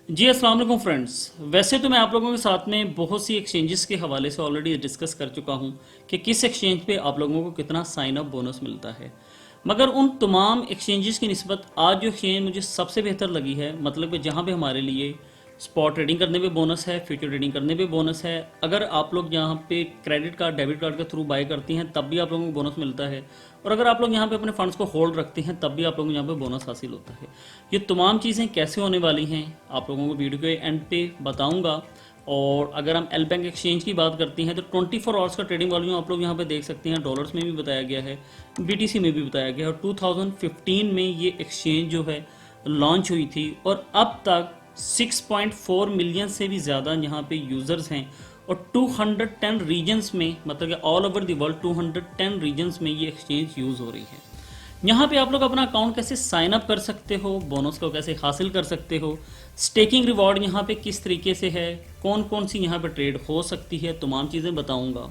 जी अस्सलाम वालेकुम फ्रेंड्स। वैसे तो मैं आप लोगों के साथ में बहुत सी एक्सचेंजेस के हवाले से ऑलरेडी डिस्कस कर चुका हूं कि किस एक्सचेंज पे आप लोगों को कितना साइन अप बोनस मिलता है। मगर उन तमाम एक्सचेंजेस की निस्बत आज जो एक्सचेंज मुझे सबसे बेहतर लगी है, मतलब कि जहां पे हमारे लिए स्पॉट ट्रेडिंग करने पे बोनस है, फ्यूचर ट्रेडिंग करने पे बोनस है। अगर आप लोग यहाँ पे क्रेडिट कार्ड डेबिट कार्ड के थ्रू बाय करती हैं तब भी आप लोगों को बोनस मिलता है, और अगर आप लोग यहाँ पे अपने फंड्स को होल्ड रखते हैं तब भी आप लोगों को यहाँ पे बोनस हासिल होता है। ये तमाम चीज़ें कैसे होने वाली हैं आप लोगों को वीडियो के एंड पे बताऊंगा। और अगर हम एल बैंक एक्सचेंज की बात करते हैं तो 24 आवर्स का ट्रेडिंग वॉल्यूम आप लोग यहाँ पे देख सकते हैं, डॉलर्स में भी बताया गया है, बीटीसी में भी बताया गया है। और 2015 में ये एक्सचेंज जो है लॉन्च हुई थी और अब तक 6.4 मिलियन से भी ज़्यादा यहाँ पे यूज़र्स हैं और 210 रीजन्स में, मतलब कि all over the world 210 reasons में ये एक्सचेंज यूज़ हो रही है। यहाँ पे आप लोग अपना अकाउंट कैसे साइन अप कर सकते हो, बोनस को कैसे हासिल कर सकते हो, स्टेकिंग रिवॉर्ड यहाँ पे किस तरीके से है, कौन कौन सी यहाँ पे ट्रेड हो सकती है, तमाम चीज़ें बताऊँगा।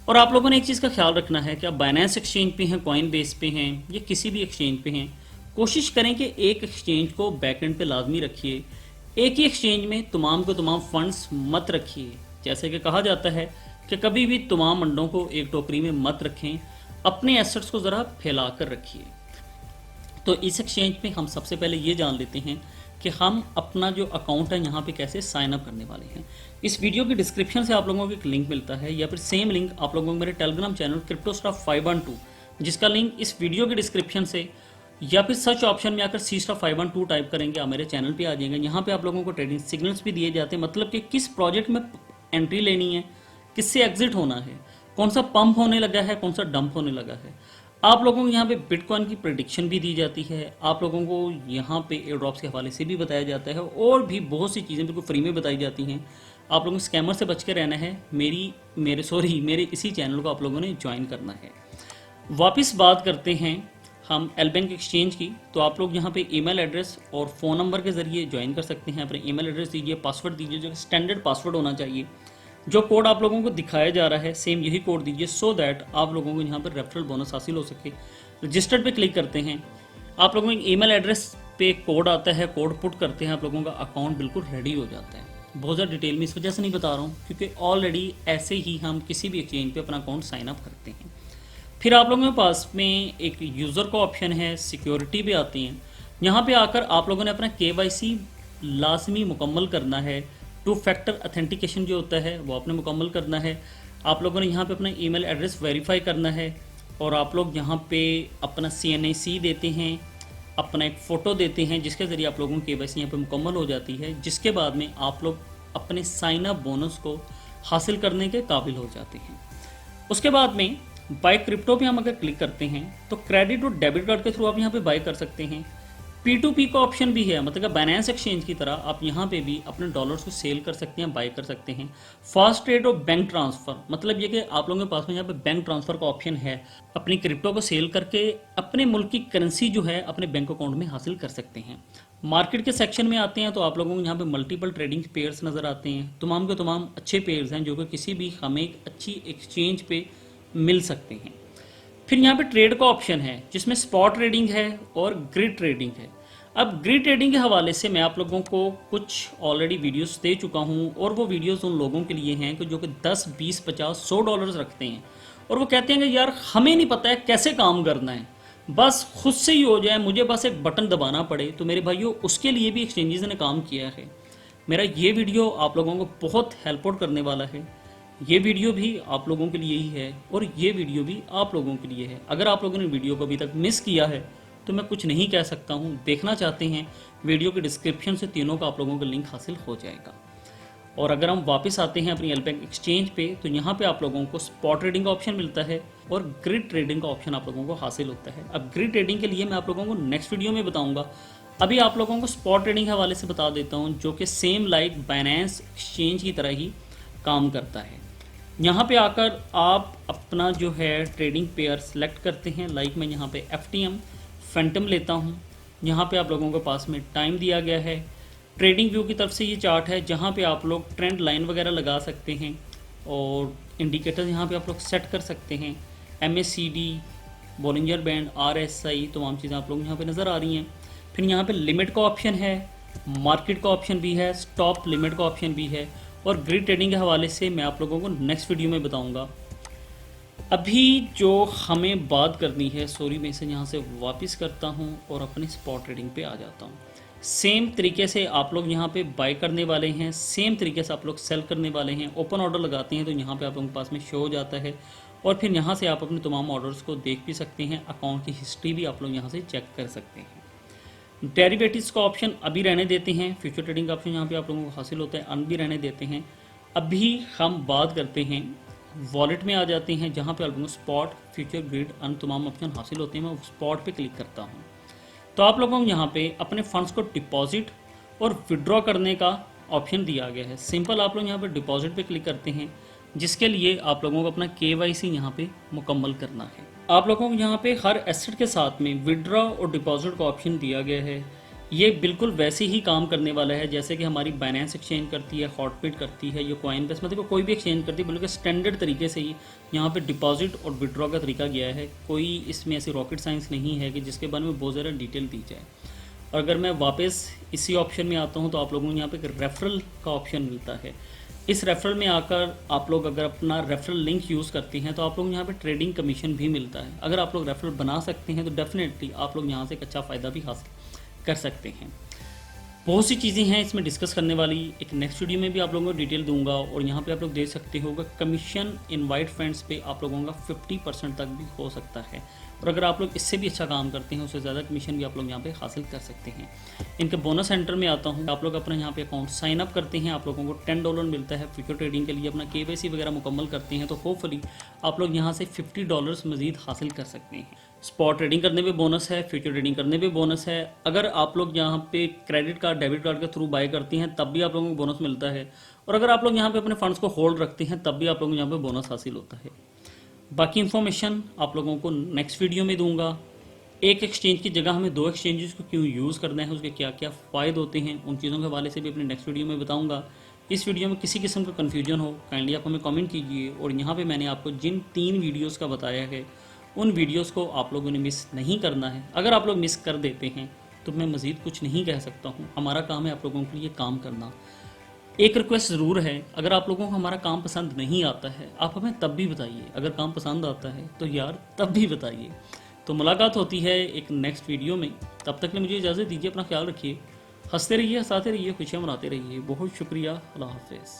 और आप लोगों ने एक चीज़ का ख्याल रखना है कि आप बाइनेंस एक्सचेंज पे हैं, कॉइन बेस पे हैं या किसी भी एक्सचेंज पे हैं, कोशिश करें कि एक एक्सचेंज को बैक एंड पे लाजमी रखिए। एक ही एक्सचेंज में तमाम को तमाम फंड्स मत रखिए। जैसे कि कहा जाता है कि कभी भी तमाम अंडों को एक टोकरी में मत रखें, अपने एसेट्स को ज़रा फैला कर रखिए। तो इस एक्सचेंज पे हम सबसे पहले ये जान लेते हैं कि हम अपना जो अकाउंट है यहाँ पे कैसे साइन अप करने वाले हैं। इस वीडियो की डिस्क्रिप्शन से आप लोगों को एक लिंक मिलता है, या फिर सेम लिंक आप लोगों को मेरे टेलीग्राम चैनल क्रिप्टोस्टाफ 512, जिसका लिंक इस वीडियो की डिस्क्रिप्शन से, या फिर सर्च ऑप्शन में आकर सी स्टाफ 512 टाइप करेंगे, आप मेरे चैनल पे आ जाएंगे। यहाँ पे आप लोगों को ट्रेडिंग सिग्नल्स भी दिए जाते हैं, मतलब कि किस प्रोजेक्ट में एंट्री लेनी है, किससे एग्जिट होना है, कौन सा पंप होने लगा है, कौन सा डंप होने लगा है। आप लोगों को यहाँ पे बिटकॉइन की प्रेडिक्शन भी दी जाती है, आप लोगों को यहाँ पे एयर ड्रॉप्स के हवाले से भी बताया जाता है, और भी बहुत सी चीज़ें बिल्कुल फ्री में बताई जाती हैं। आप लोगों को स्कैमर से बच के रहना है। मेरे इसी चैनल को आप लोगों ने ज्वाइन करना है। वापस बात करते हैं हम एल बैंक एक्सचेंज की। तो आप लोग यहाँ पे ईमेल एड्रेस और फ़ोन नंबर के ज़रिए ज्वाइन कर सकते हैं। अपने ईमेल एड्रेस दीजिए, पासवर्ड दीजिए, जो स्टैंडर्ड पासवर्ड होना चाहिए। जो कोड आप लोगों को दिखाया जा रहा है सेम यही कोड दीजिए, सो दैट आप लोगों को यहाँ पर रेफरल बोनस हासिल हो सके। रजिस्टर्ड पे क्लिक करते हैं, आप लोगों के ईमेल एड्रेस पे कोड आता है, कोड पुट करते हैं, आप लोगों का अकाउंट बिल्कुल रेडी हो जाता है। बहुत ज़्यादा डिटेल में इस वजह से नहीं बता रहा हूँ क्योंकि ऑलरेडी ऐसे ही हम किसी भी एक्सचेंज पे अपना अकाउंट साइन अप करते हैं। फिर आप लोगों के पास में एक यूज़र का ऑप्शन है, सिक्योरिटी भी आती हैं। यहाँ पे आकर आप लोगों ने अपना KYC लाजमी मुकम्मल करना है। 2 फैक्टर अथेंटिकेशन जो होता है वो आपने मुकम्मल करना है। आप लोगों ने यहाँ पे अपना ईमेल एड्रेस वेरीफाई करना है, और आप लोग यहाँ पे अपना CNAC देते हैं, अपना एक फ़ोटो देते हैं, जिसके ज़रिए आप लोगों की KYC यहाँ पे मुकम्मल हो जाती है, जिसके बाद में आप लोग अपने साइन अप बोनस को हासिल करने के काबिल हो जाते हैं। उसके बाद में बाय क्रिप्टो पे हम अगर क्लिक करते हैं तो क्रेडिट और डेबिट कार्ड के थ्रू आप यहाँ पे बाय कर सकते हैं। P2P का ऑप्शन भी है, मतलब बाइनेंस एक्सचेंज की तरह आप यहाँ पे भी अपने डॉलर्स को सेल कर सकते हैं, बाय कर सकते हैं। फास्ट ट्रेड और बैंक ट्रांसफ़र, मतलब ये कि आप लोगों के पास में यहाँ पे बैंक ट्रांसफ़र का ऑप्शन है, अपनी क्रिप्टो को सेल करके अपने मुल्क की करेंसी जो है अपने बैंक अकाउंट में हासिल कर सकते हैं। मार्केट के सेक्शन में आते हैं तो आप लोगों को यहाँ पे मल्टीपल ट्रेडिंग पेयर्स नज़र आते हैं। तमाम के तमाम अच्छे पेयर्स हैं जो कि किसी भी हमें एक अच्छी एक्सचेंज पे मिल सकते हैं। फिर यहाँ पे ट्रेड का ऑप्शन है जिसमें स्पॉट ट्रेडिंग है और ग्रिड ट्रेडिंग है। अब ग्रिड ट्रेडिंग के हवाले से मैं आप लोगों को कुछ ऑलरेडी वीडियोस दे चुका हूँ, और वो वीडियोस उन लोगों के लिए हैं कि जो कि 10, 20, 50, 100 डॉलर्स रखते हैं और वो कहते हैं कि यार हमें नहीं पता है कैसे काम करना है, बस खुद से ही हो जाए, मुझे बस एक बटन दबाना पड़े। तो मेरे भाइयों, उसके लिए भी एक्सचेंजेस ने काम किया है। मेरा ये वीडियो आप लोगों को बहुत हेल्प आउट करने वाला है। ये वीडियो भी आप लोगों के लिए ही है और ये वीडियो भी आप लोगों के लिए है। अगर आप लोगों ने वीडियो को अभी तक मिस किया है तो मैं कुछ नहीं कह सकता हूँ। देखना चाहते हैं, वीडियो के डिस्क्रिप्शन से तीनों का आप लोगों को लिंक हासिल हो जाएगा। और अगर हम वापस आते हैं अपनी एल बैंक एक्सचेंज पे तो यहाँ पे आप लोगों को स्पॉट ट्रेडिंग का ऑप्शन मिलता है और ग्रिड ट्रेडिंग का ऑप्शन आप लोगों को हासिल होता है। अब ग्रिड ट्रेडिंग के लिए मैं आप लोगों को नेक्स्ट वीडियो में बताऊँगा। अभी आप लोगों को स्पॉट ट्रेडिंग के हवाले से बता देता हूँ, जो कि सेम लाइक बाइनेंस एक्सचेंज की तरह ही काम करता है। यहाँ पे आकर आप अपना जो है ट्रेडिंग पेयर सेलेक्ट करते हैं। लाइक मैं यहाँ पे FTM फैंटम लेता हूँ। यहाँ पे आप लोगों के पास में टाइम दिया गया है। ट्रेडिंग व्यू की तरफ से ये चार्ट है जहाँ पे आप लोग ट्रेंड लाइन वगैरह लगा सकते हैं और इंडिकेटर यहाँ पे आप लोग सेट कर सकते हैं। MACD, बॉलिंजर बैंड, RSI, तमाम चीज़ें आप लोग यहाँ पे नज़र आ रही हैं। फिर यहाँ पे लिमिट का ऑप्शन है, मार्केट का ऑप्शन भी है, स्टॉप लिमिट का ऑप्शन भी है, और ग्रिड ट्रेडिंग के हवाले से मैं आप लोगों को नेक्स्ट वीडियो में बताऊंगा। अभी जो हमें बात करनी है, सॉरी मैं इसे यहाँ से वापस करता हूँ और अपनी स्पॉट ट्रेडिंग पे आ जाता हूँ। सेम तरीके से आप लोग यहाँ पे बाय करने वाले हैं, सेम तरीके से आप लोग सेल करने वाले हैं। ओपन ऑर्डर लगाते हैं तो यहाँ पे आप लोगों के पास में शो हो जाता है, और फिर यहाँ से आप अपने तमाम ऑर्डर्स को देख भी सकते हैं। अकाउंट की हिस्ट्री भी आप लोग यहाँ से चेक कर सकते हैं। डेरिवेटिव्स का ऑप्शन अभी रहने देते हैं, फ्यूचर ट्रेडिंग का ऑप्शन यहाँ पे आप लोगों को हासिल होता है, अन भी रहने देते हैं। अभी हम बात करते हैं वॉलेट में आ जाते हैं, जहाँ पे आप लोगों को स्पॉट, फ्यूचर, ग्रिड, अन तमाम ऑप्शन हासिल होते हैं। मैं स्पॉट पे क्लिक करता हूँ तो आप लोगों को यहाँ पे अपने फंड्स को डिपॉजिट और विड्रॉ करने का ऑप्शन दिया गया है। सिंपल आप लोग यहाँ पे डिपॉजिट पे क्लिक करते हैं, जिसके लिए आप लोगों को अपना KYC यहाँ पे मुकम्मल करना है। आप लोगों को यहाँ पे हर एसेट के साथ में विड्रॉ और डिपॉजिट का ऑप्शन दिया गया है। ये बिल्कुल वैसे ही काम करने वाला है जैसे कि हमारी बाइनेंस एक्सचेंज करती है, हॉटबिट करती है, या कॉइनबेस, मतलब कोई भी एक्सचेंज करती है। बिल्कुल स्टैंडर्ड तरीके से ही यहाँ पे डिपॉजिट और विड्रॉ का तरीका गया है। कोई इसमें ऐसी रॉकेट साइंस नहीं है कि जिसके बारे में बहुत ज़्यादा डिटेल दी जाए। और अगर मैं वापस इसी ऑप्शन में आता हूँ तो आप लोगों को यहाँ पे एक रेफरल का ऑप्शन मिलता है। इस रेफरल में आकर आप लोग अगर अपना रेफरल लिंक यूज़ करते हैं तो आप लोग यहाँ पे ट्रेडिंग कमीशन भी मिलता है। अगर आप लोग रेफरल बना सकते हैं तो डेफिनेटली आप लोग यहाँ से एक अच्छा फ़ायदा भी हासिल कर सकते हैं। बहुत सी चीज़ें हैं इसमें डिस्कस करने वाली, एक नेक्स्ट वीडियो में भी आप लोगों को डिटेल दूंगा। और यहाँ पे आप लोग देख सकते हो कमीशन इनवाइट फ्रेंड्स पे आप लोगों का 50% तक भी हो सकता है। और अगर आप लोग इससे भी अच्छा काम करते हैं, उससे ज़्यादा कमीशन भी आप लोग यहाँ पे हासिल कर सकते हैं। इनके बोनस सेंटर में आता हूँ, आप लोग अपना यहाँ पे अकाउंट साइन अप करते हैं, आप लोगों को $10 मिलता है फ्यूचर ट्रेडिंग के लिए। अपना KYC वगैरह मुकम्मल करते हैं तो होपफुली आप लोग यहाँ से $50 मज़ीद हासिल कर सकते हैं। स्पॉट ट्रेडिंग करने पे बोनस है, फ्यूचर ट्रेडिंग करने पे बोनस है। अगर आप लोग यहाँ पे क्रेडिट कार्ड, डेबिट कार्ड के थ्रू बाय करती हैं तब भी आप लोगों को बोनस मिलता है। और अगर आप लोग यहाँ पे अपने फंड्स को होल्ड रखते हैं तब भी आप लोगों को यहाँ पे बोनस हासिल होता है। बाकी इन्फॉर्मेशन आप लोगों को नेक्स्ट वीडियो में दूंगा। एक एक्सचेंज की जगह हमें 2 एक्सचेंजेस को क्यों यूज़ करना है, उसके क्या क्या फ़ायदे होते हैं, उन चीज़ों के हवाले से भी अपने नेक्स्ट वीडियो में बताऊँगा। इस वीडियो में किसी किस्म का कन्फ्यूजन हो काइंडली आप हमें कमेंट कीजिए। और यहाँ पे मैंने आपको जिन 3 वीडियोस का बताया है उन वीडियोस को आप लोगों ने मिस नहीं करना है। अगर आप लोग मिस कर देते हैं तो मैं मज़ीद कुछ नहीं कह सकता हूँ। हमारा काम है आप लोगों के लिए काम करना। एक रिक्वेस्ट ज़रूर है, अगर आप लोगों को हमारा काम पसंद नहीं आता है आप हमें तब भी बताइए, अगर काम पसंद आता है तो यार तब भी बताइए। तो मुलाकात होती है एक नेक्स्ट वीडियो में, तब तक के लिए मुझे इजाज़त दीजिए। अपना ख्याल रखिए, हंसते रहिए, हंसाते रहिए, खुशियाँ मनाते रहिए। बहुत शुक्रिया, अल्लाह हाफ़िज़।